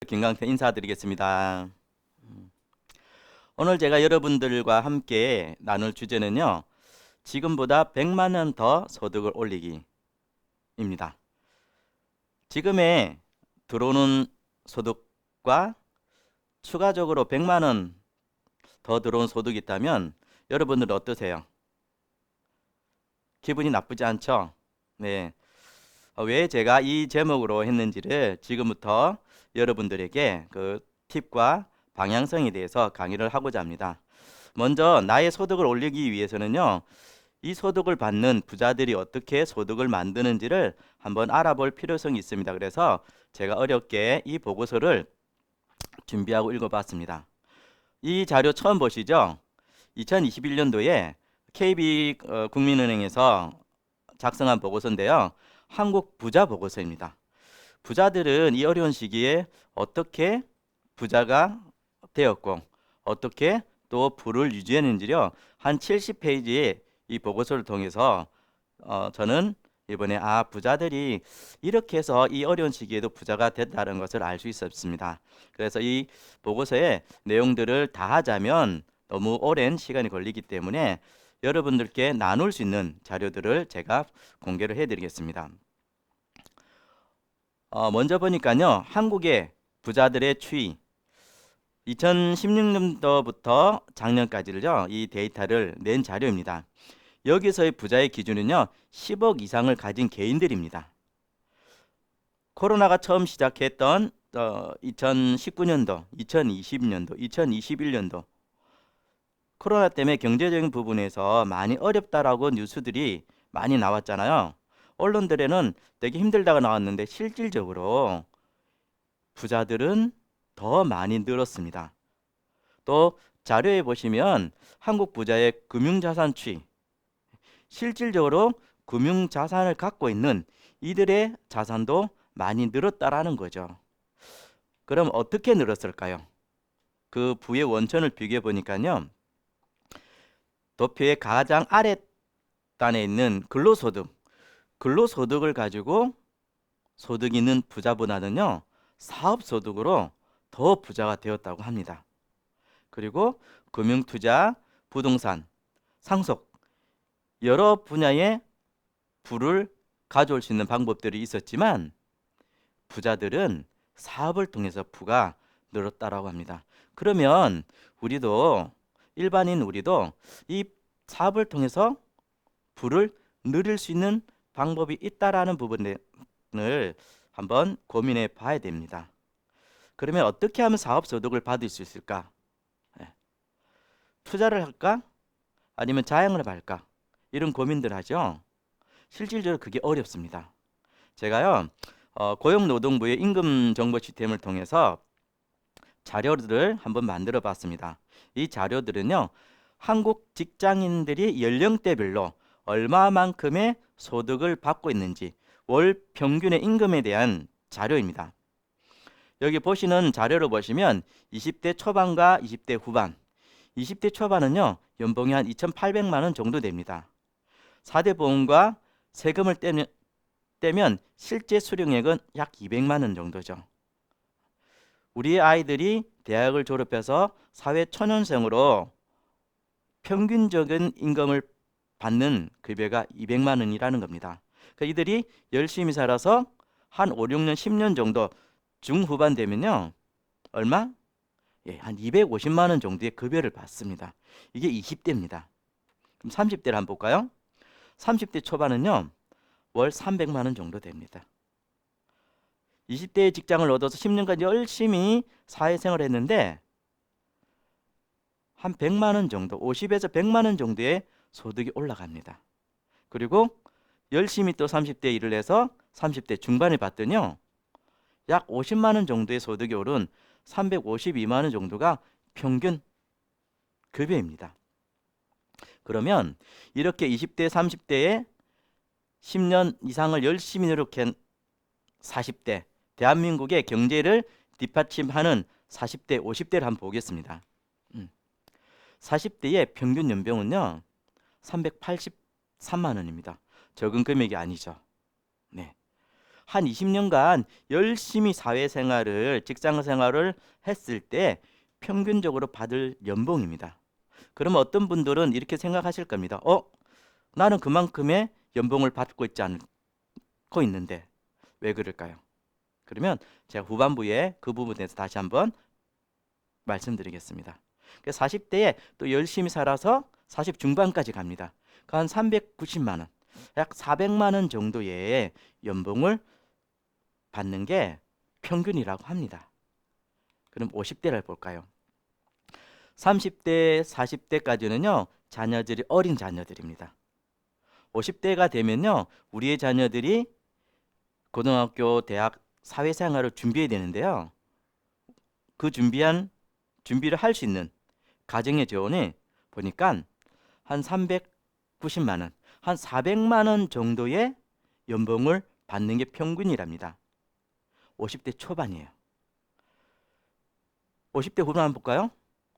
김강태 인사드리겠습니다. 오늘 제가 여러분들과 함께 나눌 주제는요. 지금보다 100만 원 더 소득을 올리기입니다. 지금의 들어오는 소득과 추가적으로 100만 원 더 들어온 소득이 있다면 여러분들은 어떠세요? 기분이 나쁘지 않죠? 네. 왜 제가 이 제목으로 했는지를 지금부터 여러분들에게 그 팁과 방향성에 대해서 강의를 하고자 합니다. 먼저 나의 소득을 올리기 위해서는요. 이 소득을 받는 부자들이 어떻게 소득을 만드는지를 한번 알아볼 필요성이 있습니다. 그래서 제가 어렵게 이 보고서를 준비하고 읽어봤습니다. 이 자료 처음 보시죠? 2021년도에 KB 국민은행에서 작성한 보고서인데요. 한국 부자 보고서입니다. 부자들은 이 어려운 시기에 어떻게 부자가 되었고 어떻게 또 부를 유지했는지요. 한 70페이지의 이 보고서를 통해서 저는 이번에 부자들이 이렇게 해서 이 어려운 시기에도 부자가 됐다는 것을 알 수 있었습니다. 그래서 이 보고서의 내용들을 다 하자면 너무 오랜 시간이 걸리기 때문에 여러분들께 나눌 수 있는 자료들을 제가 공개를 해드리겠습니다. 먼저 보니까요. 한국의 부자들의 추이 2016년도부터 작년까지를요. 이 데이터를 낸 자료입니다. 여기서의 부자의 기준은요. 10억 이상을 가진 개인들입니다. 코로나가 처음 시작했던 2019년도, 2020년도, 2021년도 코로나 때문에 경제적인 부분에서 많이 어렵다라고 뉴스들이 많이 나왔잖아요. 언론들에는 되게 힘들다가 나왔는데 실질적으로 부자들은 더 많이 늘었습니다. 또 자료에 보시면 한국 부자의 금융자산 추이 실질적으로 금융자산을 갖고 있는 이들의 자산도 많이 늘었다라는 거죠. 그럼 어떻게 늘었을까요? 그 부의 원천을 비교해 보니까요. 도표의 가장 아랫단에 있는 근로소득을 가지고 소득 있는 부자보다는요. 사업소득으로 더 부자가 되었다고 합니다. 그리고 금융투자, 부동산, 상속 여러 분야의 부를 가져올 수 있는 방법들이 있었지만 부자들은 사업을 통해서 부가 늘었다라고 합니다. 그러면 일반인 우리도 이 사업을 통해서 부를 늘릴 수 있는 방법이 있다라는 부분을 한번 고민해 봐야 됩니다. 그러면 어떻게 하면 사업소득을 받을 수 있을까? 투자를 할까? 아니면 자영을 할까? 이런 고민들 하죠. 실질적으로 그게 어렵습니다. 제가요 고용노동부의 임금정보 시스템을 통해서 자료들을 한번 만들어 봤습니다. 이 자료들은요 한국 직장인들이 연령대별로 얼마만큼의 소득을 받고 있는지 월 평균의 임금에 대한 자료입니다. 여기 보시는 자료를 보시면 20대 초반과 20대 후반 20대 초반은요 연봉이 한 2,800만 원 정도 됩니다. 4대 보험과 세금을 떼면 실제 수령액은 약 200만 원 정도죠. 우리 아이들이 대학을 졸업해서 사회 초년생으로 평균적인 임금을 받는 급여가 200만 원이라는 겁니다. 그러니까 이들이 열심히 살아서 한 5, 6년, 10년 정도 중후반 되면요. 얼마? 한 250만 원 정도의 급여를 받습니다. 이게 20대입니다. 그럼 30대를 한번 볼까요? 30대 초반은요. 월 300만 원 정도 됩니다. 20대의 직장을 얻어서 10년간 열심히 사회생활을 했는데 한 100만 원 정도, 50에서 100만 원 정도의 소득이 올라갑니다. 그리고 열심히 또 30대 일을 해서 30대 중반에 봤더니요. 약 50만 원 정도의 소득이 오른 352만 원 정도가 평균 급여입니다. 그러면 이렇게 20대, 30대에 10년 이상을 열심히 노력한 40대, 대한민국의 경제를 뒷받침하는 40대, 50대를 한번 보겠습니다. 40대의 평균 연봉은요. 383만 원입니다. 적은 금액이 아니죠. 네. 한 20년간 열심히 사회생활을, 직장생활을 했을 때 평균적으로 받을 연봉입니다. 그러면 어떤 분들은 이렇게 생각하실 겁니다. 나는 그만큼의 연봉을 받고 있지 않고 있는데 왜 그럴까요? 그러면 제가 후반부에 그 부분에 대해서 다시 한번 말씀드리겠습니다. 40대에 또 열심히 살아서 40 중반까지 갑니다. 한 390만 원, 약 400만 원 정도의 연봉을 받는 게 평균이라고 합니다. 그럼 50대를 볼까요? 30대, 40대까지는요, 자녀들이 어린 자녀들입니다. 50대가 되면요, 우리의 자녀들이 고등학교, 대학, 사회생활을 준비해야 되는데요. 그 준비를 할 수 있는 가정의 재원이 보니까 한 390만 원, 한 400만 원 정도의 연봉을 받는 게 평균이랍니다. 50대 초반이에요. 50대 후반 한번 볼까요?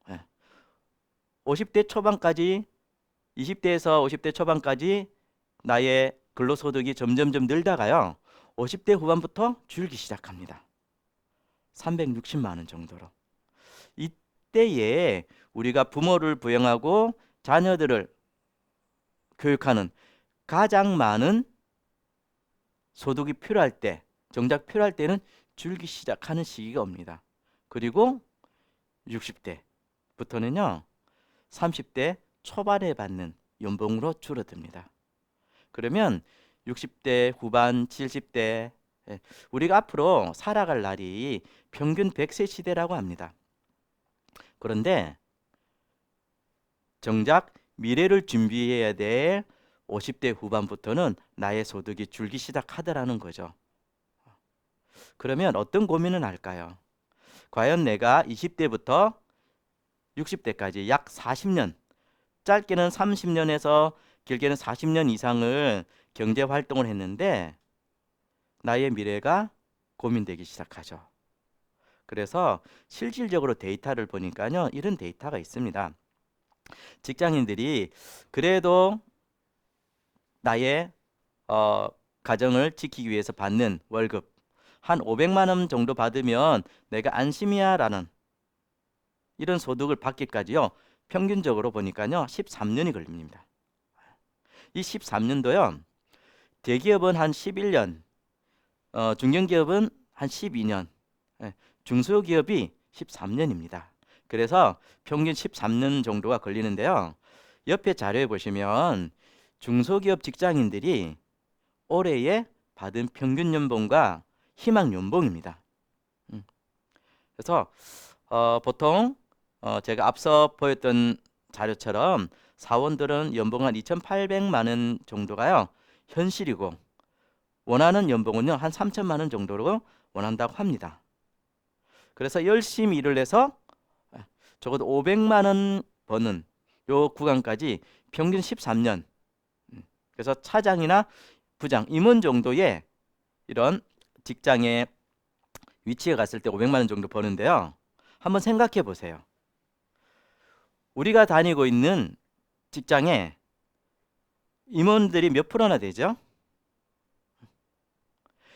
네. 50대 초반까지, 20대에서 50대 초반까지 나의 근로소득이 점점점 늘다가요. 50대 후반부터 줄기 시작합니다. 360만 원 정도로. 이때에 우리가 부모를 부양하고 자녀들을 교육하는 가장 많은 소득이 필요할 때, 정작 필요할 때는 줄기 시작하는 시기가 옵니다. 그리고 60대부터는요, 30대 초반에 받는 연봉으로 줄어듭니다. 그러면 60대 후반, 70대, 우리가 앞으로 살아갈 날이 평균 100세 시대라고 합니다. 그런데 정작 미래를 준비해야 될 50대 후반부터는 나의 소득이 줄기 시작하더라는 거죠. 그러면 어떤 고민을 할까요? 과연 내가 20대부터 60대까지 약 40년, 짧게는 30년에서 길게는 40년 이상을 경제 활동을 했는데 나의 미래가 고민되기 시작하죠. 그래서 실질적으로 데이터를 보니까요, 이런 데이터가 있습니다. 직장인들이 그래도 나의 가정을 지키기 위해서 받는 월급 한 500만 원 정도 받으면 내가 안심이야 라는 이런 소득을 받기까지요, 평균적으로 보니까요 13년이 걸립니다. 이 13년도요 대기업은 한 11년, 중견기업은 한 12년, 중소기업이 13년입니다. 그래서 평균 13년 정도가 걸리는데요. 옆에 자료에 보시면 중소기업 직장인들이 올해에 받은 평균 연봉과 희망 연봉입니다. 그래서 보통 제가 앞서 보였던 자료처럼 사원들은 연봉 한 2,800만 원 정도가요 현실이고, 원하는 연봉은요 한 3천만 원 정도로 원한다고 합니다. 그래서 열심히 일을 해서 적어도 500만 원 버는 요 구간까지 평균 13년, 그래서 차장이나 부장, 임원 정도의 이런 직장에 위치에 갔을 때 500만 원 정도 버는데요. 한번 생각해 보세요. 우리가 다니고 있는 직장에 임원들이 몇 프로나 되죠?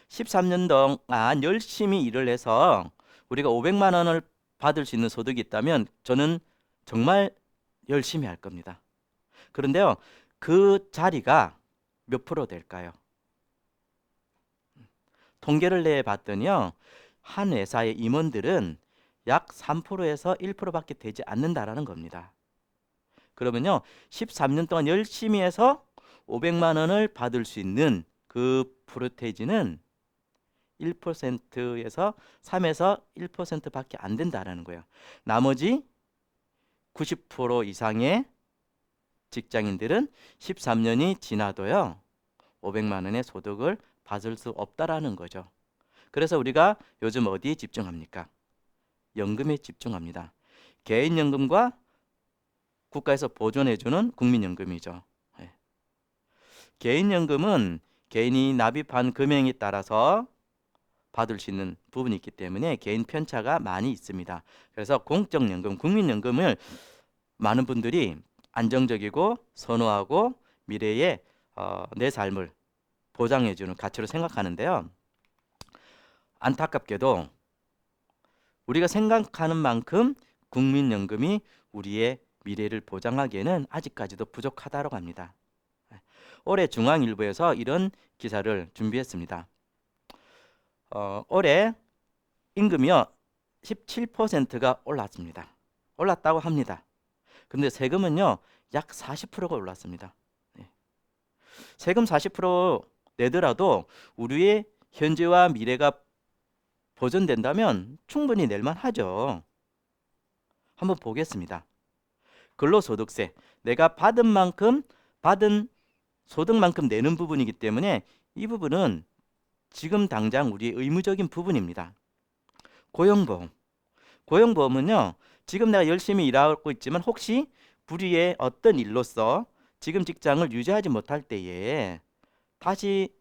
13년 동안 열심히 일을 해서 우리가 500만 원을 받을 수 있는 소득이 있다면 저는 정말 열심히 할 겁니다. 그런데요, 그 자리가 몇 프로 될까요? 통계를 내봤더니요, 한 회사의 임원들은 약 3%에서 1%밖에 되지 않는다라는 겁니다. 그러면요, 13년 동안 열심히 해서 500만 원을 받을 수 있는 그 프로테이지는 1%에서 3에서 1%밖에 안 된다라는 거예요. 나머지 90% 이상의 직장인들은 13년이 지나도요 500만 원의 소득을 받을 수 없다라는 거죠. 그래서 우리가 요즘 어디에 집중합니까? 연금에 집중합니다. 개인연금과 국가에서 보존해주는 국민연금이죠. 개인연금은 개인이 납입한 금액에 따라서 받을 수 있는 부분이 있기 때문에 개인 편차가 많이 있습니다. 그래서 공적연금, 국민연금을 많은 분들이 안정적이고 선호하고 미래에 내 삶을 보장해주는 가치로 생각하는데요. 안타깝게도 우리가 생각하는 만큼 국민연금이 우리의 미래를 보장하기에는 아직까지도 부족하다고 합니다. 올해 중앙일보에서 이런 기사를 준비했습니다. 올해 임금이요 17%가 올랐습니다. 올랐다고 합니다. 근데 세금은요 약 40%가 올랐습니다. 세금 40% 내더라도 우리의 현재와 미래가 보존된다면 충분히 낼만 하죠. 한번 보겠습니다. 근로소득세, 내가 받은 만큼 받은 소득만큼 내는 부분이기 때문에 이 부분은 지금 당장 우리의 의무적인 부분입니다. 고용보험, 고용보험은요 지금 내가 열심히 일하고 있지만 혹시 불의의 어떤 일로서 지금 직장을 유지하지 못할 때에 다시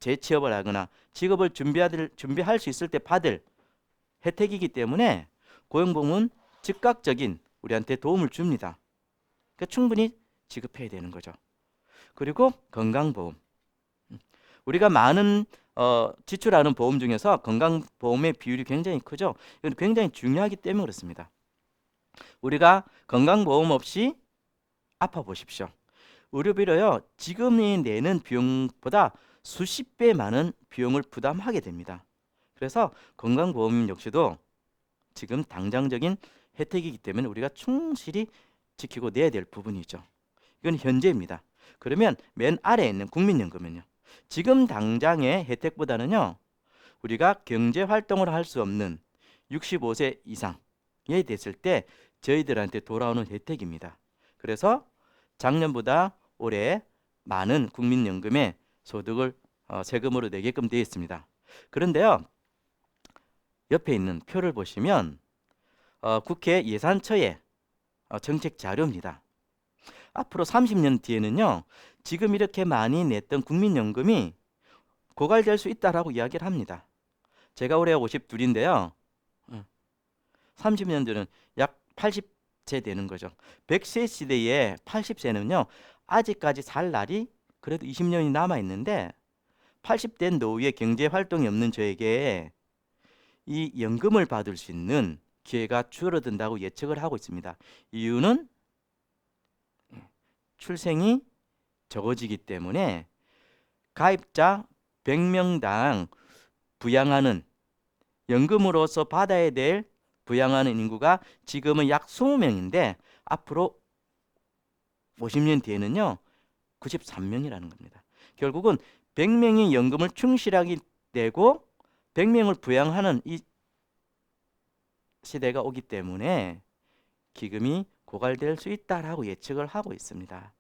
재취업을 하거나 직업을 준비할 수 있을 때 받을 혜택이기 때문에 고용보험은 즉각적인 우리한테 도움을 줍니다. 그러니까 충분히 지급해야 되는 거죠. 그리고 건강보험, 우리가 많은 지출하는 보험 중에서 건강보험의 비율이 굉장히 크죠. 이건 굉장히 중요하기 때문에 그렇습니다. 우리가 건강보험 없이 아파 보십시오. 의료비로요 지금이 내는 비용보다 수십 배 많은 비용을 부담하게 됩니다. 그래서 건강보험 역시도 지금 당장적인 혜택이기 때문에 우리가 충실히 지키고 내야 될 부분이죠. 이건 현재입니다. 그러면 맨 아래에 있는 국민연금은요. 지금 당장의 혜택보다는요. 우리가 경제활동을 할 수 없는 65세 이상이 됐을 때 저희들한테 돌아오는 혜택입니다. 그래서 작년보다 올해 많은 국민연금의 소득을 세금으로 내게끔 되어 있습니다. 그런데요. 옆에 있는 표를 보시면 국회 예산처의 정책 자료입니다. 앞으로 30년 뒤에는요. 지금 이렇게 많이 냈던 국민연금이 고갈될 수 있다라고 이야기를 합니다. 제가 올해 52인데요. 30년 뒤는 약 80세 되는 거죠. 100세 시대에 80세는요. 아직까지 살 날이 그래도 20년이 남아 있는데 80된 노후에 경제 활동이 없는 저에게 이 연금을 받을 수 있는 기회가 줄어든다고 예측을 하고 있습니다. 이유는 출생이 적어지기 때문에 가입자 100명당 부양하는 연금으로서 받아야 될 부양하는 인구가 지금은 약 20명인데 앞으로 50년 뒤에는요 93명이라는 겁니다. 결국은 100명이 연금을 충실하게 내고 100명을 부양하는 이 시대가 오기 때문에 기금이 고갈될 수 있다라고 예측을 하고 있습니다.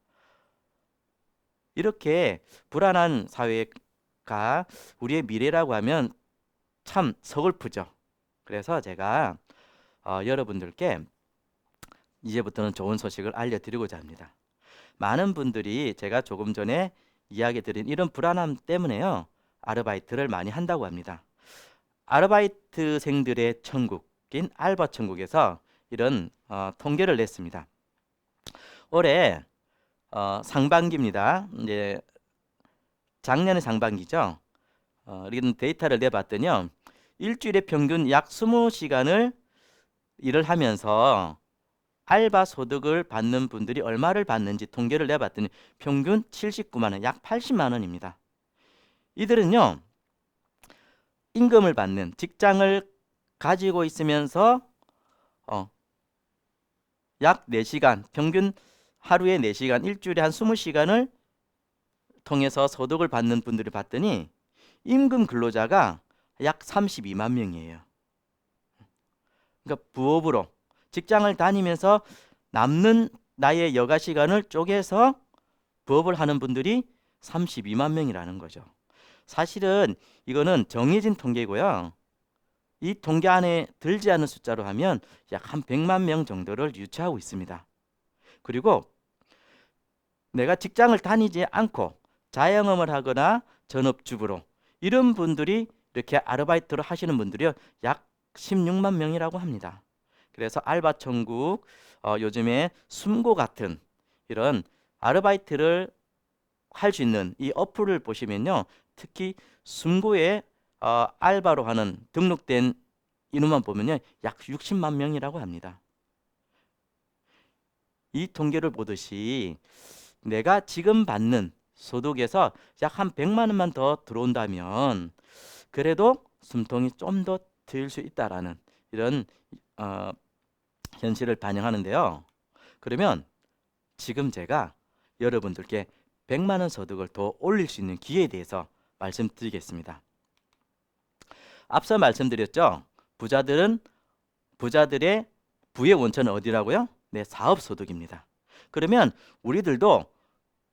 이렇게 불안한 사회가 우리의 미래라고 하면 참 서글프죠. 그래서 제가 여러분들께 이제부터는 좋은 소식을 알려드리고자 합니다. 많은 분들이 제가 조금 전에 이야기 드린 이런 불안함 때문에요. 아르바이트를 많이 한다고 합니다. 아르바이트생들의 천국인 알바천국에서 이런 통계를 냈습니다. 올해 상반기입니다. 이제 작년의 상반기죠. 이런 데이터를 내봤더니요. 일주일에 평균 약 20시간을 일을 하면서 알바 소득을 받는 분들이 얼마를 받는지 통계를 내봤더니 평균 79만 원, 약 80만 원입니다. 이들은요. 임금을 받는 직장을 가지고 있으면서 약 4시간, 평균 하루에 4시간, 일주일에 한 20시간을 통해서 소득을 받는 분들을 봤더니 임금 근로자가 약 32만 명이에요. 그러니까 부업으로 직장을 다니면서 남는 나의 여가 시간을 쪼개서 부업을 하는 분들이 32만 명이라는 거죠. 사실은 이거는 정해진 통계고요. 이 통계 안에 들지 않은 숫자로 하면 약 한 100만 명 정도를 유치하고 있습니다. 그리고 내가 직장을 다니지 않고 자영업을 하거나 전업주부로 이런 분들이 이렇게 아르바이트를 하시는 분들이요. 약 16만 명이라고 합니다. 그래서 알바천국 요즘에 숨고 같은 이런 아르바이트를 할 수 있는 이 어플을 보시면요. 특히 숨고에 알바로 하는 등록된 인원만 보면요, 약 60만 명이라고 합니다. 이 통계를 보듯이 내가 지금 받는 소득에서 약 한 100만 원만 더 들어온다면 그래도 숨통이 좀 더 트일 수 있다라는 이런 어, 현실을 반영하는데요. 그러면 지금 제가 여러분들께 100만 원 소득을 더 올릴 수 있는 기회에 대해서 말씀드리겠습니다. 앞서 말씀드렸죠. 부자들의 부의 원천은 어디라고요? 네, 사업소득입니다. 그러면 우리들도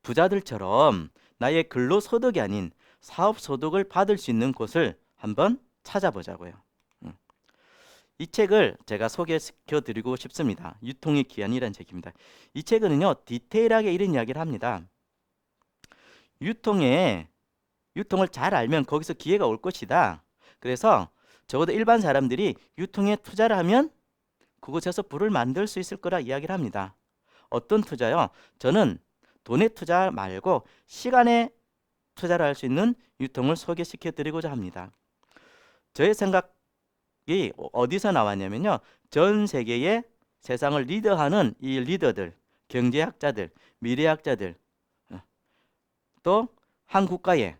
부자들처럼 나의 근로소득이 아닌 사업소득을 받을 수 있는 곳을 한번 찾아보자고요. 이 책을 제가 소개시켜 드리고 싶습니다. 유통의 기한이라는 책입니다. 이 책은요, 디테일하게 이런 이야기를 합니다. 유통을 잘 알면 거기서 기회가 올 것이다. 그래서 적어도 일반 사람들이 유통에 투자를 하면 그곳에서 부를 만들 수 있을 거라 이야기를 합니다. 어떤 투자요? 저는 돈에 투자 말고 시간에 투자를 할 수 있는 유통을 소개시켜 드리고자 합니다. 저의 생각이 어디서 나왔냐면요. 전 세계의 세상을 리더하는 이 리더들, 경제학자들, 미래학자들, 또 한 국가의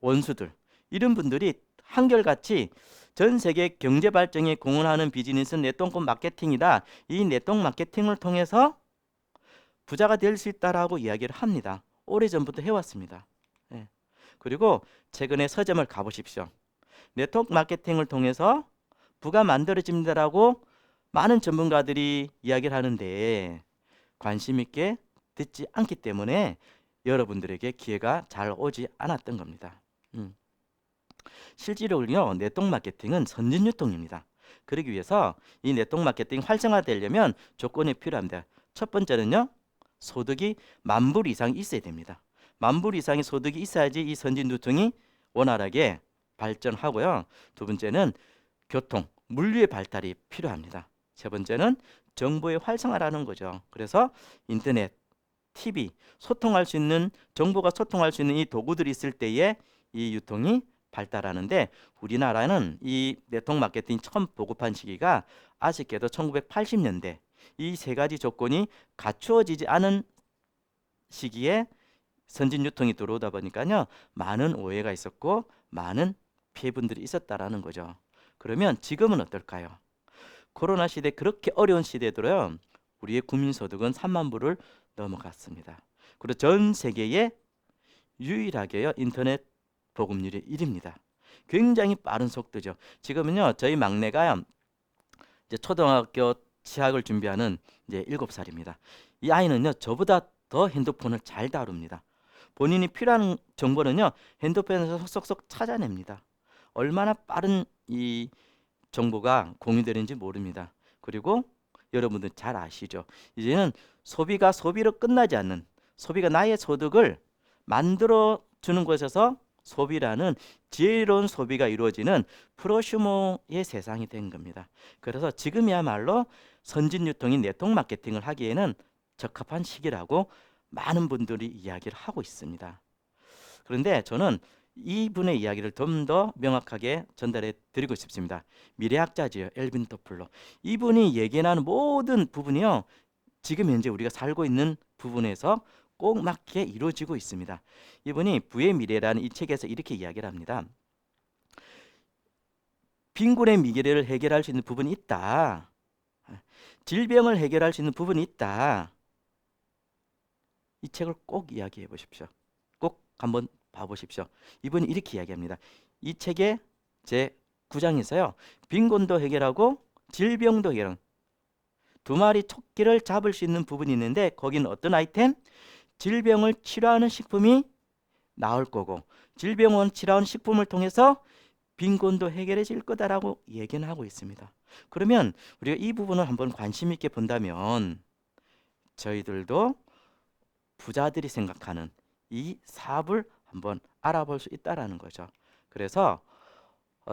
원수들, 이런 분들이 한결같이 전 세계 경제 발전에 공헌하는 비즈니스 네트워크 마케팅이다. 이 네트워크 마케팅을 통해서 부자가 될 수 있다라고 이야기를 합니다. 오래전부터 해왔습니다. 예. 그리고 최근에 서점을 가보십시오. 네트워크 마케팅을 통해서 부가 만들어집니다라고 많은 전문가들이 이야기를 하는데 관심 있게 듣지 않기 때문에 여러분들에게 기회가 잘 오지 않았던 겁니다. 실제로요, 네트워크 마케팅은 선진 유통입니다. 그러기 위해서 이 네트워크 마케팅 활성화되려면 조건이 필요합니다. 첫 번째는요, 소득이 10,000불 이상 있어야 됩니다. 10,000불 이상의 소득이 있어야지 이 선진 유통이 원활하게 발전하고요. 두 번째는 교통, 물류의 발달이 필요합니다. 세 번째는 정보의 활성화라는 거죠. 그래서 인터넷, TV, 정보가 소통할 수 있는 이 도구들이 있을 때에 이 유통이 발달하는데 우리나라는 이 네트워크 마케팅 처음 보급한 시기가 아쉽게도 1980년대 이 세 가지 조건이 갖추어지지 않은 시기에 선진 유통이 들어오다 보니까요, 많은 오해가 있었고 많은 피해분들이 있었다라는 거죠. 그러면 지금은 어떨까요? 코로나 시대, 그렇게 어려운 시대에도요, 우리의 국민소득은 3만 불을 넘어갔습니다. 그리고 전 세계에 유일하게요, 인터넷 보급률이 1위입니다. 굉장히 빠른 속도죠. 지금은요, 저희 막내가 이제 초등학교 취학을 준비하는 이제 7살입니다. 이 아이는요, 저보다 더 핸드폰을 잘 다룹니다. 본인이 필요한 정보는요, 핸드폰에서 쏙쏙 찾아냅니다. 얼마나 빠른 이 정보가 공유되는지 모릅니다. 그리고 여러분들 잘 아시죠? 이제는 소비가 소비로 끝나지 않는, 소비가 나의 소득을 만들어 주는 곳에서 소비라는 지혜로운 소비가 이루어지는 프로슈머의 세상이 된 겁니다. 그래서 지금이야말로 선진 유통인 네트워크 마케팅을 하기에는 적합한 시기라고 많은 분들이 이야기를 하고 있습니다. 그런데 저는 이분의 이야기를 좀 더 명확하게 전달해 드리고 싶습니다. 미래학자지요, 엘빈 토플러. 이분이 얘기하는 모든 부분이요, 지금 현재 우리가 살고 있는 부분에서 꼭 맞게 이루어지고 있습니다. 이분이 부의 미래라는 이 책에서 이렇게 이야기를 합니다. 빈곤의 미래를 해결할 수 있는 부분이 있다. 질병을 해결할 수 있는 부분이 있다. 이 책을 꼭 이야기해 보십시오. 꼭 한번 봐보십시오. 이분이 이렇게 이야기합니다. 이 책의 제 9장에서요. 빈곤도 해결하고 질병도 해결하는 두 마리 토끼를 잡을 수 있는 부분이 있는데 거기는 어떤 아이템? 질병을 치료하는 식품이 나올 거고 질병을 치료하는 식품을 통해서 빈곤도 해결해질 거다라고 얘기는 하고 있습니다. 그러면 우리가 이 부분을 한번 관심 있게 본다면 저희들도 부자들이 생각하는 이 사업을 한번 알아볼 수 있다라는 거죠. 그래서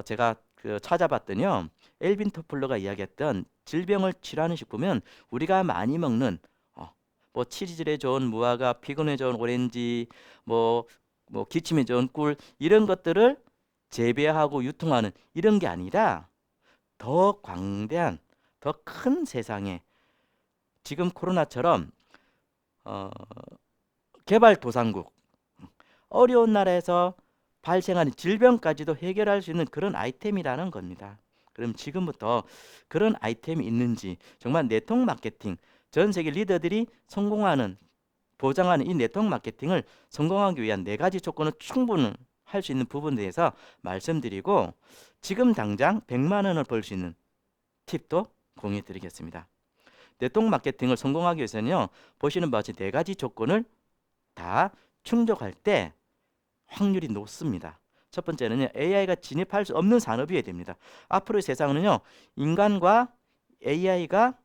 제가 찾아봤더니요, 엘빈 토플러가 이야기했던 질병을 치료하는 식품은 우리가 많이 먹는 뭐 치질에 좋은 무화과, 피곤에 좋은 오렌지, 뭐 기침에 좋은 꿀, 이런 것들을 재배하고 유통하는 이런 게 아니라 더 광대한, 더 큰 세상에 지금 코로나처럼 어, 개발도상국, 어려운 나라에서 발생하는 질병까지도 해결할 수 있는 그런 아이템이라는 겁니다. 그럼 지금부터 그런 아이템이 있는지, 정말 네트워크 마케팅, 전 세계 리더들이 성공하는, 보장하는 이 네트워크 마케팅을 성공하기 위한 4가지 조건을 충분히 할 수 있는 부분에 대해서 말씀드리고, 지금 당장 100만 원을 벌 수 있는 팁도 공유해 드리겠습니다. 네트워크 마케팅을 성공하기 위해서는요, 보시는 바와 같이 4가지 조건을 다 충족할 때 확률이 높습니다. 첫 번째는요, AI가 진입할 수 없는 산업이어야 됩니다. 앞으로의 세상은요, 인간과 AI가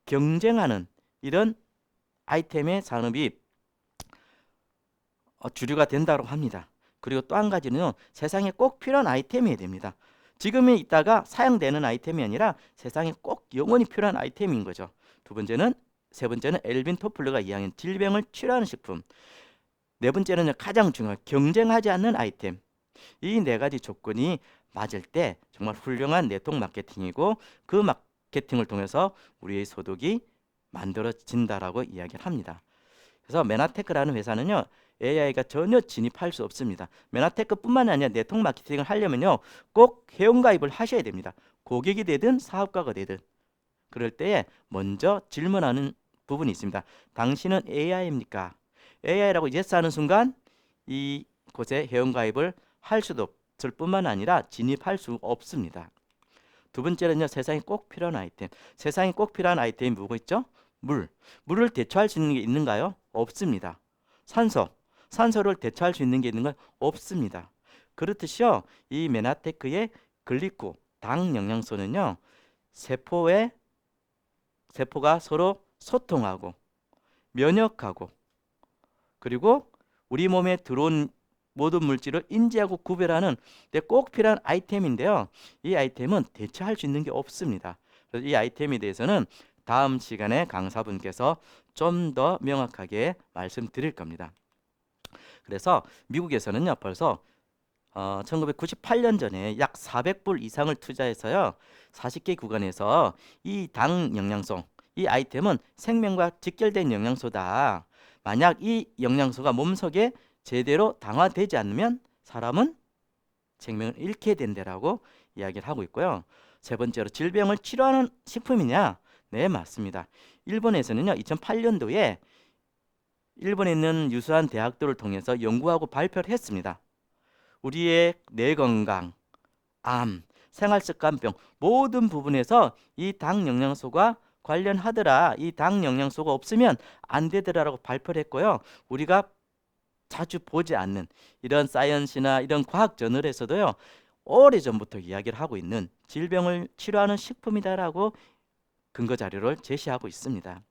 경쟁하는 이런 아이템의 산업이 주류가 된다고 합니다. 그리고 또 한 가지는요, 세상에 꼭 필요한 아이템이어야 됩니다. 지금에 있다가 사용되는 아이템이 아니라 세상에 꼭 영원히 필요한 아이템인 거죠. 세 번째는 엘빈 토플러가 이야기한 질병을 치료하는 식품. 네 번째는 가장 중요한 경쟁하지 않는 아이템. 이 4가지 조건이 맞을 때 정말 훌륭한 네트워크 마케팅이고, 그 마케팅을 통해서 우리의 소득이 만들어진다라고 이야기를 합니다. 그래서 메나테크라는 회사는요, AI가 전혀 진입할 수 없습니다. 메나테크뿐만 아니라 네트워크 마케팅을 하려면요, 꼭 회원가입을 하셔야 됩니다. 고객이 되든 사업가가 되든. 그럴 때에 먼저 질문하는 부분이 있습니다. 당신은 AI입니까? AI라고 yes 하는 순간 이곳에 회원가입을 할 수도 없을 뿐만 아니라 진입할 수 없습니다. 두 번째는요, 세상에 꼭 필요한 아이템. 세상에 꼭 필요한 아이템이 뭐가 있죠? 물을 대처할 수 있는 게 있는가요? 없습니다. 산소를 대처할 수 있는 게 있는가? 없습니다. 그렇듯이요, 이 메나테크의 글리코, 당 영양소는요, 세포가 서로 소통하고 면역하고, 그리고 우리 몸에 들어온 모든 물질을 인지하고 구별하는 데 꼭 필요한 아이템인데요, 이 아이템은 대체할 수 있는 게 없습니다. 그래서 이 아이템에 대해서는 다음 시간에 강사분께서 좀 더 명확하게 말씀드릴 겁니다. 그래서 미국에서는요, 벌써 1998년 전에 약 400불 이상을 투자해서요, 40개 구간에서 이 당 영양소, 이 아이템은 생명과 직결된 영양소다. 만약 이 영양소가 몸속에 제대로 당화되지 않으면 사람은 생명을 잃게 된다라고 이야기를 하고 있고요. 세 번째로, 질병을 치료하는 식품이냐? 네, 맞습니다. 일본에서는요, 2008년도에 일본에 있는 유수한 대학들을 통해서 연구하고 발표를 했습니다. 우리의 뇌 건강, 암, 생활습관병 모든 부분에서 이 당 영양소가 관련하더라. 이 당 영양소가 없으면 안 되더라라고 발표를 했고요. 우리가 자주 보지 않는 이런 사이언스나 이런 과학 저널에서도요, 오래전부터 이야기를 하고 있는 질병을 치료하는 식품이다라고 근거 자료를 제시하고 있습니다.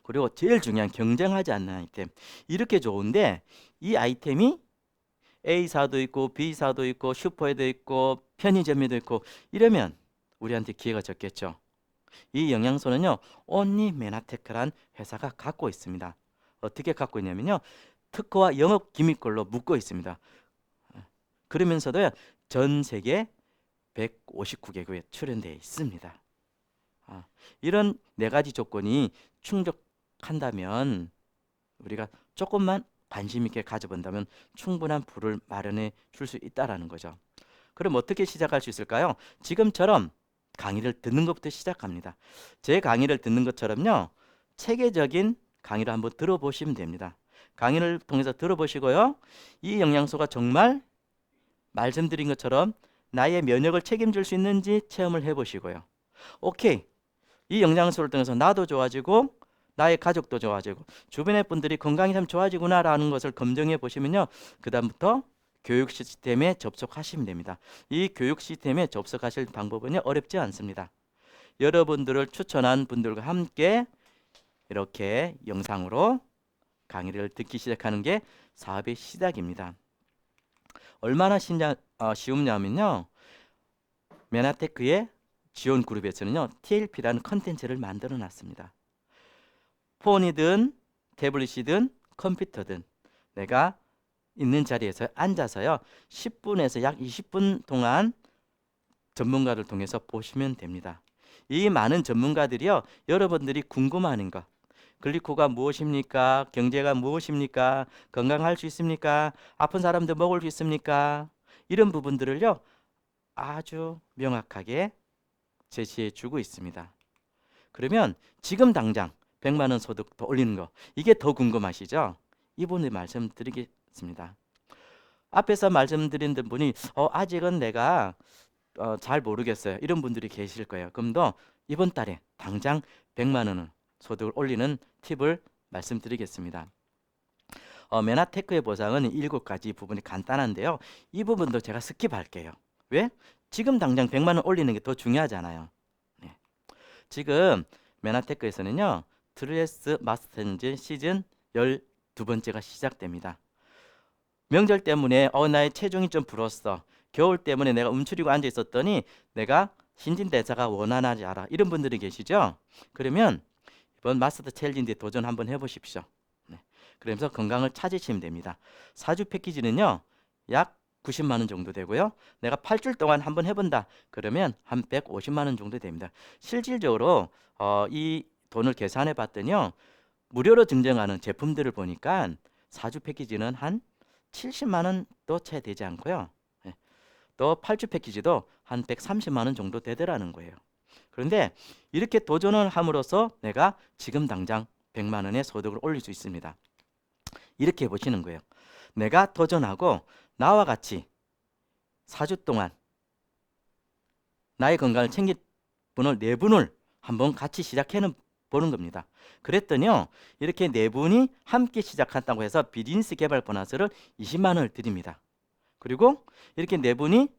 그리고 제일 중요한 경쟁하지 않는 아이템. 이렇게 좋은데 이 아이템이 A사도 있고 B사도 있고 슈퍼에도 있고 편의점에도 있고 이러면 우리한테 기회가 적겠죠. 이 영양소는요, 온리 메나테크란 회사가 갖고 있습니다. 어떻게 갖고 있냐면요, 특허와 영업 기밀권로 묶어 있습니다. 그러면서도 전 세계 159개국에 출연되어 있습니다. 이런 4가지 조건이 충족한다면, 우리가 조금만 관심 있게 가져본다면 충분한 부를 마련해 줄 수 있다라는 거죠. 그럼 어떻게 시작할 수 있을까요? 지금처럼 강의를 듣는 것부터 시작합니다. 제 강의를 듣는 것처럼요, 체계적인 강의를 한번 들어보시면 됩니다. 강의를 통해서 들어보시고요, 이 영양소가 정말 말씀드린 것처럼 나의 면역을 책임질 수 있는지 체험을 해보시고요. 오케이, 이 영양소를 통해서 나도 좋아지고 나의 가족도 좋아지고 주변의 분들이 건강이 참 좋아지구나 라는 것을 검증해 보시면요, 그 다음부터 교육 시스템에 접속하시면 됩니다. 이 교육 시스템에 접속하실 방법은요, 어렵지 않습니다. 여러분들을 추천한 분들과 함께 이렇게 영상으로 강의를 듣기 시작하는 게 사업의 시작입니다. 얼마나 쉬우냐면요, 메나테크의 지원 그룹에서는요, TLP라는 컨텐츠를 만들어 놨습니다. 폰이든 태블릿이든 컴퓨터든 내가 있는 자리에서 앉아서요 10분에서 약 20분 동안 전문가를 통해서 보시면 됩니다. 이 많은 전문가들이요 여러분들이 궁금해하는 것, 글리코가 무엇입니까? 경제가 무엇입니까? 건강할 수 있습니까? 아픈 사람들 먹을 수 있습니까? 이런 부분들을요 아주 명확하게 제시해 주고 있습니다. 그러면 지금 당장 100만 원 소득 더 올리는 거, 이게 더 궁금하시죠? 이분이 말씀드리겠습니다. 앞에서 말씀드린 분이 아직은 내가 잘 모르겠어요, 이런 분들이 계실 거예요. 그럼 더 이번 달에 당장 100만 원 소득을 올리는 팁을 말씀드리겠습니다. 메나테크의 보상은 7가지 부분이 간단한데요. 이 부분도 제가 스킵할게요. 왜? 지금 당장 100만 원 올리는 게 더 중요하잖아요. 네. 지금 메나테크에서는요. 트레스 마스터즈 시즌 12번째가 시작됩니다. 명절 때문에 나의 체중이 좀 불었어. 겨울 때문에 내가 움츠리고 앉아 있었더니 내가 신진대사가 원활하지 않아. 이런 분들이 계시죠? 그러면 이번 마스터 챌린지에 도전 한번 해보십시오. 네. 그러면서 건강을 찾으시면 됩니다. 4주 패키지는요. 약 90만 원 정도 되고요. 내가 8주일 동안 한번 해본다. 그러면 한 150만 원 정도 됩니다. 실질적으로 이 돈을 계산해 봤더니요. 무료로 증정하는 제품들을 보니까 4주 패키지는 한 70만 원도 채 되지 않고요. 네. 또 8주 패키지도 한 130만 원 정도 되더라는 거예요. 그런데 이렇게 도전을 함으로써 내가 지금 당장 100만 원의 소득을 올릴 수 있습니다. 이렇게 보시는 거예요. 내가 도전하고 나와 같이 4주 동안 나의 건강을 챙길 분을 4분을 한번 같이 시작해 보는 겁니다. 그랬더니요. 이렇게 4분이 함께 시작한다고 해서 비즈니스 개발 보너스를 20만 원을 드립니다. 그리고 이렇게 4분이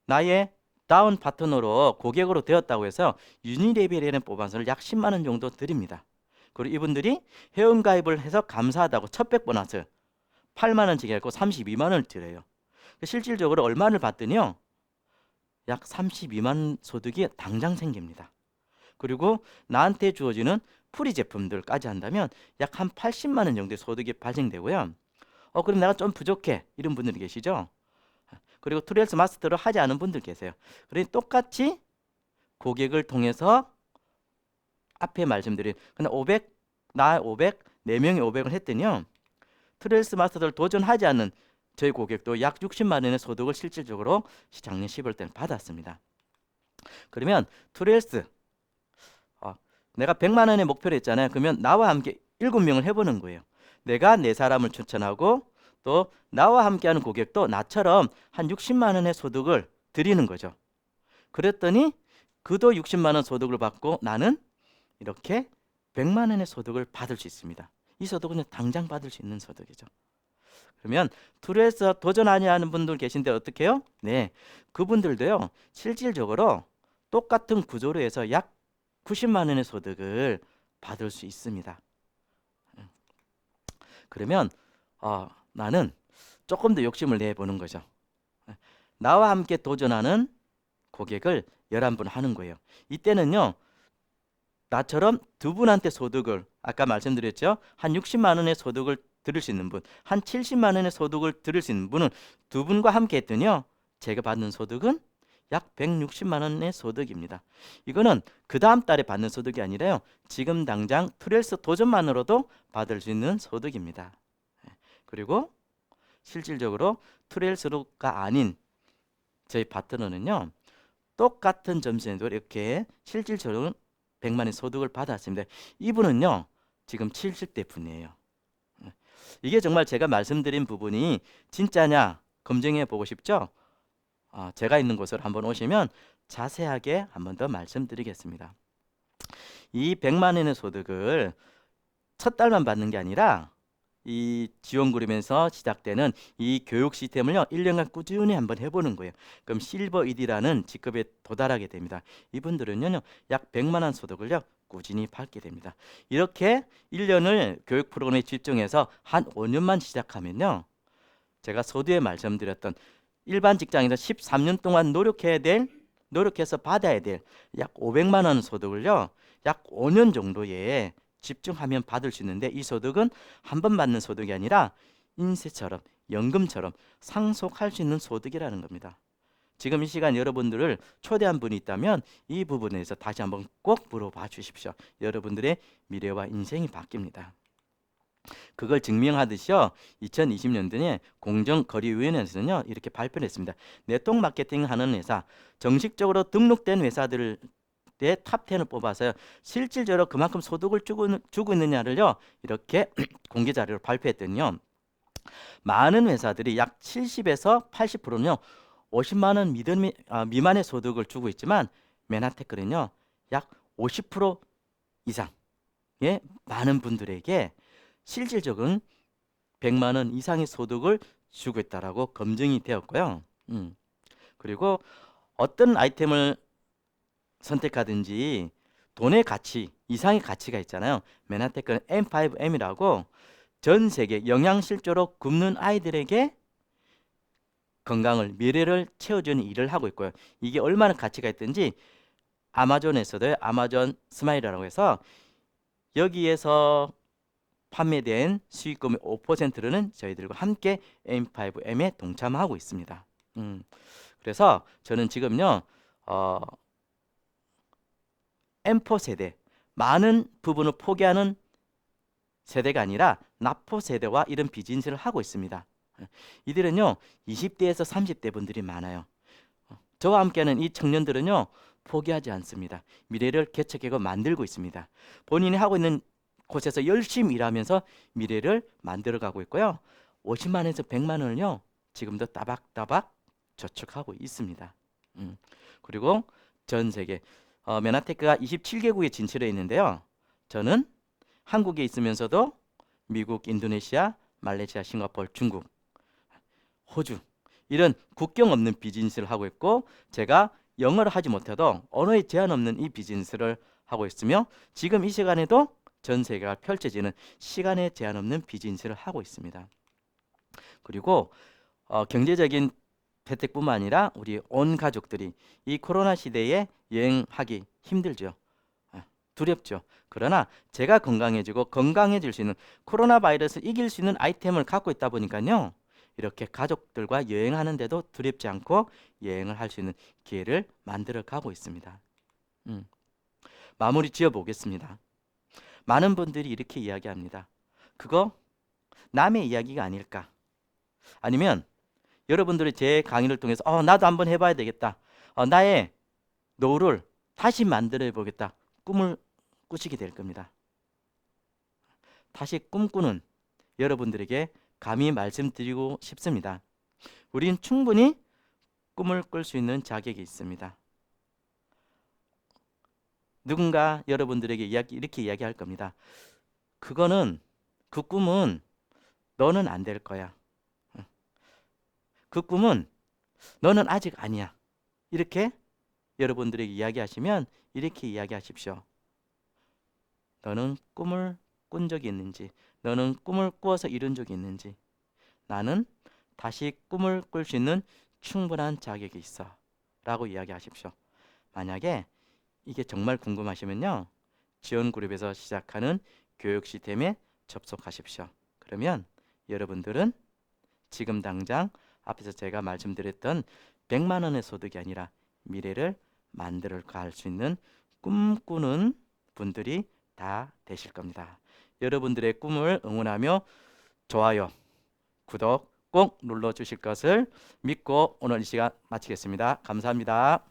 나의 다운 파트너로 고객으로 되었다고 해서 유니레벨에는 보너스를 약 10만 원 정도 드립니다. 그리고 이분들이 회원가입을 해서 감사하다고 첫백 보너스 8만 원씩 해고 32만 원을 드려요. 실질적으로 얼마를 받더니요. 약 32만 소득이 당장 생깁니다. 그리고 나한테 주어지는 프리 제품들까지 한다면 약 한 80만 원 정도의 소득이 발생되고요. 그럼 내가 좀 부족해. 이런 분들이 계시죠? 그리고 트레일스 마스터를 하지 않은 분들 계세요. 그러니 똑같이 고객을 통해서 앞에 말씀드린 근데 500, 나 500, 4명이 500을 했더니요. 트레일스 마스터를 도전하지 않는 저희 고객도 약 60만 원의 소득을 실질적으로 작년 10월 때는 받았습니다. 그러면 트레일스 내가 100만 원의 목표를 했잖아요. 그러면 나와 함께 7명을 해보는 거예요. 내가 4사람을 추천하고 또 나와 함께하는 고객도 나처럼 한 60만 원의 소득을 드리는 거죠. 그랬더니 그도 60만 원 소득을 받고 나는 이렇게 100만 원의 소득을 받을 수 있습니다. 이 소득은 당장 받을 수 있는 소득이죠. 그러면 툴에서 도전하지 않은 분들 계신데 어떻게 해요? 네, 그분들도요. 실질적으로 똑같은 구조로 해서 약 90만 원의 소득을 받을 수 있습니다. 그러면 나는 조금 더 욕심을 내보는 거죠. 나와 함께 도전하는 고객을 11분 하는 거예요. 이때는요. 나처럼 2분한테 소득을 아까 말씀드렸죠. 한 60만 원의 소득을 들을 수 있는 분, 한 70만 원의 소득을 들을 수 있는 분은 2분과 함께 했더니요. 제가 받는 소득은 약 160만 원의 소득입니다. 이거는 그 다음 달에 받는 소득이 아니라요. 지금 당장 트레일스 도전만으로도 받을 수 있는 소득입니다. 그리고 실질적으로 트레일스가 아닌 저희 파트너는요. 똑같은 점수에도 이렇게 실질적으로 100만 원의 소득을 받았습니다. 이분은요. 지금 70대 분이에요. 이게 정말 제가 말씀드린 부분이 진짜냐 검증해 보고 싶죠? 제가 있는 곳으로 한번 오시면 자세하게 한번 더 말씀드리겠습니다. 이 100만 원의 소득을 첫 달만 받는 게 아니라 이 지원그룹에서 시작되는 이 교육 시스템을요 1년간 꾸준히 한번 해보는 거예요. 그럼 실버 ED라는 직급에 도달하게 됩니다. 이분들은요 약 100만 원 소득을요 꾸준히 받게 됩니다. 이렇게 1년을 교육 프로그램에 집중해서 한 5년만 시작하면요 제가 서두에 말씀드렸던 일반 직장에서 13년 동안 노력해서 받아야 될 약 500만 원 소득을요 약 5년 정도에 집중하면 받을 수 있는데 이 소득은 한 번 받는 소득이 아니라 인세처럼 연금처럼 상속할 수 있는 소득이라는 겁니다. 지금 이 시간 여러분들을 초대한 분이 있다면 이 부분에서 다시 한번 꼭 물어봐 주십시오. 여러분들의 미래와 인생이 바뀝니다. 그걸 증명하듯이요. 2020년도에 공정거래위원회에서는요. 이렇게 발표를 했습니다. 네트워크 마케팅 하는 회사, 정식적으로 등록된 회사들의 탑10을 뽑아서요. 실질적으로 그만큼 소득을 주고 있느냐를요. 이렇게 공개 자료를 발표했더니요. 많은 회사들이 약 70에서 80%는요. 50만 원 미만의 소득을 주고 있지만 메나테크는요. 약 50% 이상의 많은 분들에게 실질적인 100만 원 이상의 소득을 주고 있다라고 검증이 되었고요. 그리고 어떤 아이템을 선택하든지 돈의 가치 이상의 가치가 있잖아요. 맨하탄은 M5M이라고 전 세계 영양실조로 굶는 아이들에게 건강을 미래를 채워주는 일을 하고 있고요. 이게 얼마나 가치가 있든지 아마존에서도 아마존 스마일이라고 해서 여기에서 판매된 수익금의 5%는 저희들과 함께 M5M에 동참하고 있습니다. 그래서 저는 지금요 M4 세대 많은 부분을 포기하는 세대가 아니라 나포 세대와 이런 비즈니스를 하고 있습니다. 이들은요 20대에서 30대 분들이 많아요. 저와 함께하는 이 청년들은요 포기하지 않습니다. 미래를 개척하고 만들고 있습니다. 본인이 하고 있는 곳에서 열심히 일하면서 미래를 만들어가고 있고요. 50만에서 100만 원을요 지금도 따박따박 저축하고 있습니다. 그리고 전 세계 메나테크가 27개국에 진출해 있는데요. 저는 한국에 있으면서도 미국, 인도네시아, 말레이시아, 싱가포르, 중국, 호주 이런 국경 없는 비즈니스를 하고 있고 제가 영어를 하지 못해도 언어에 제한 없는 이 비즈니스를 하고 있으며 지금 이 시간에도 전 세계가 펼쳐지는 시간에 제한 없는 비즈니스를 하고 있습니다. 그리고 경제적인 혜택뿐만 아니라 우리 온 가족들이 이 코로나 시대에 여행하기 힘들죠. 두렵죠. 그러나 제가 건강해지고 건강해질 수 있는 코로나 바이러스 이길 수 있는 아이템을 갖고 있다 보니까요. 이렇게 가족들과 여행하는데도 두렵지 않고 여행을 할 수 있는 기회를 만들어 가고 있습니다. 마무리 지어 보겠습니다. 많은 분들이 이렇게 이야기합니다. 그거 남의 이야기가 아닐까? 아니면 여러분들이 제 강의를 통해서 나도 한번 해봐야 되겠다. 나의 노후를 다시 만들어 보겠다. 꿈을 꾸시게 될 겁니다. 다시 꿈꾸는 여러분들에게 감히 말씀드리고 싶습니다. 우린 충분히 꿈을 꿀 수 있는 자격이 있습니다. 누군가 여러분들에게 이렇게 이야기할 겁니다. 그 꿈은 너는 안 될 거야. 그 꿈은 너는 아직 아니야. 이렇게 여러분들에게 이야기하시면 이렇게 이야기하십시오. 너는 꿈을 꾼 적이 있는지, 너는 꿈을 꾸어서 이룬 적이 있는지, 나는 다시 꿈을 꿀 수 있는 충분한 자격이 있어 라고 이야기하십시오. 만약에 이게 정말 궁금하시면요, 지원그룹에서 시작하는 교육 시스템에 접속하십시오. 그러면 여러분들은 지금 당장 앞에서 제가 말씀드렸던 100만 원의 소득이 아니라 미래를 만들어 갈 수 있는 꿈꾸는 분들이 다 되실 겁니다. 여러분들의 꿈을 응원하며 좋아요, 구독 꼭 눌러주실 것을 믿고 오늘 이 시간 마치겠습니다. 감사합니다.